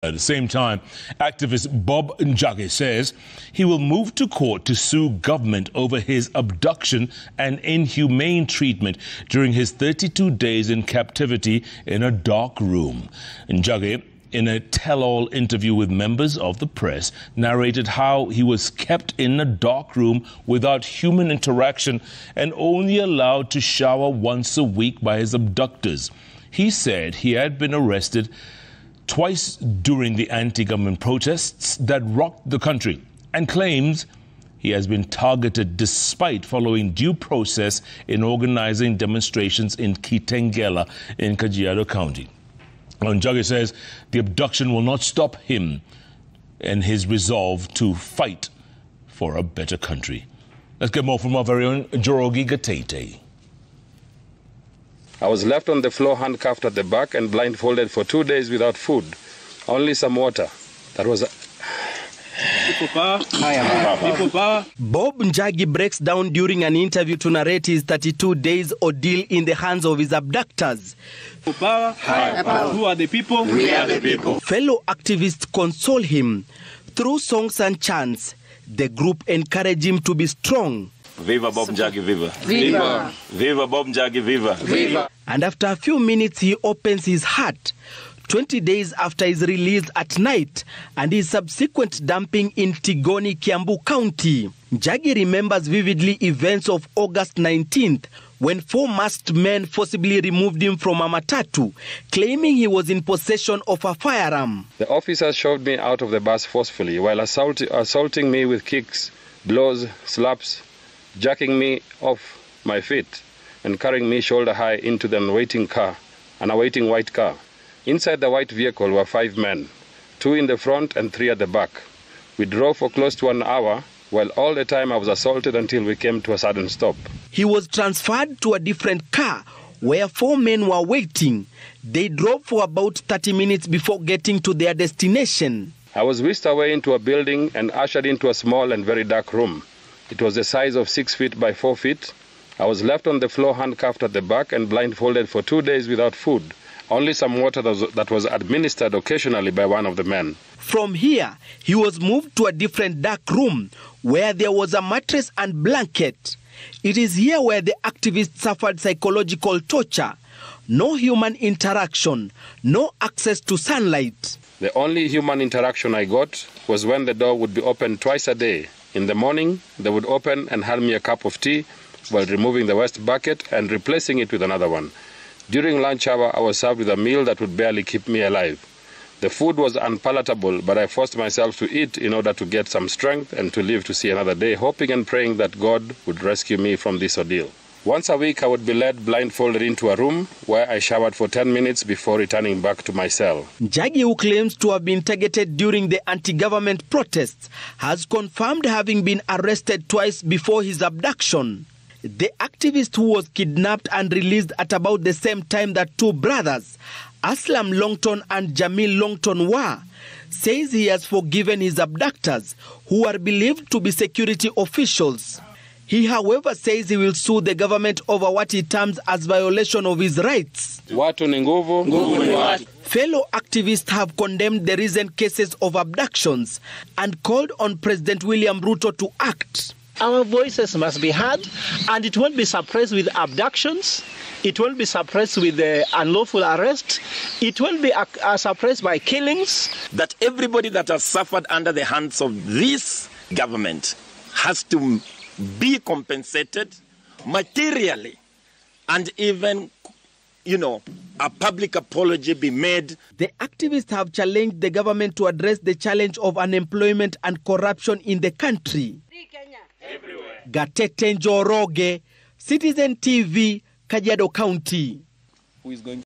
At the same time, activist Bob Njagi says he will move to court to sue government over his abduction and inhumane treatment during his 32 days in captivity in a dark room. Njagi, in a tell-all interview with members of the press, narrated how he was kept in a dark room without human interaction and only allowed to shower once a week by his abductors. He said he had been arrested twice during the anti-government protests that rocked the country, and claims he has been targeted despite following due process in organizing demonstrations in Kitengela in Kajiado County. Njagi says the abduction will not stop him and his resolve to fight for a better country. Let's get more from our very own Jorogi Gatete. I was left on the floor handcuffed at the back and blindfolded for 2 days without food, only some water. That was Bob Njagi breaks down during an interview to narrate his 32 days ordeal in the hands of his abductors. Who are the people? We are the people. Fellow activists console him. Through songs and chants, the group encourage him to be strong. Viva Bob Njagi, viva. Viva. Viva Bob Njagi, viva. Viva. And after a few minutes, he opens his heart. 20 days after his release at night and his subsequent dumping in Tigoni, Kiambu County. Njagi remembers vividly events of August 19th when 4 masked men forcibly removed him from a matatu, claiming he was in possession of a firearm. The officers shoved me out of the bus forcefully while assaulting me with kicks, blows, slaps, jacking me off my feet and carrying me shoulder high into an awaiting white car. Inside the white vehicle were 5 men, 2 in the front and 3 at the back. We drove for close to an hour, while all the time I was assaulted until we came to a sudden stop. He was transferred to a different car where 4 men were waiting. They drove for about 30 minutes before getting to their destination. I was whisked away into a building and ushered into a small and very dark room. It was the size of 6 feet by 4 feet. I was left on the floor handcuffed at the back and blindfolded for 2 days without food. Only some water that was administered occasionally by one of the men. From here, he was moved to a different dark room where there was a mattress and blanket. It is here where the activists suffered psychological torture. No human interaction, no access to sunlight. The only human interaction I got was when the door would be opened twice a day. In the morning, they would open and hand me a cup of tea while removing the waste bucket and replacing it with another one. During lunch hour, I was served with a meal that would barely keep me alive. The food was unpalatable, but I forced myself to eat in order to get some strength and to live to see another day, hoping and praying that God would rescue me from this ordeal. Once a week, I would be led blindfolded into a room where I showered for 10 minutes before returning back to my cell. Njagi, who claims to have been targeted during the anti-government protests, has confirmed having been arrested twice before his abduction. The activist who was kidnapped and released at about the same time that 2 brothers, Aslam Longton and Jamil Longton were, says he has forgiven his abductors, who are believed to be security officials. He, however, says he will sue the government over what he terms as violation of his rights. Fellow activists have condemned the recent cases of abductions and called on President William Ruto to act. Our voices must be heard, and it won't be suppressed with abductions. It won't be suppressed with unlawful arrest. It won't be suppressed by killings. That everybody that has suffered under the hands of this government has to be compensated materially, and even, a public apology be made. The activists have challenged the government to address the challenge of unemployment and corruption in the country. Gatete Njoroge, Citizen TV, Kajiado County. Who is going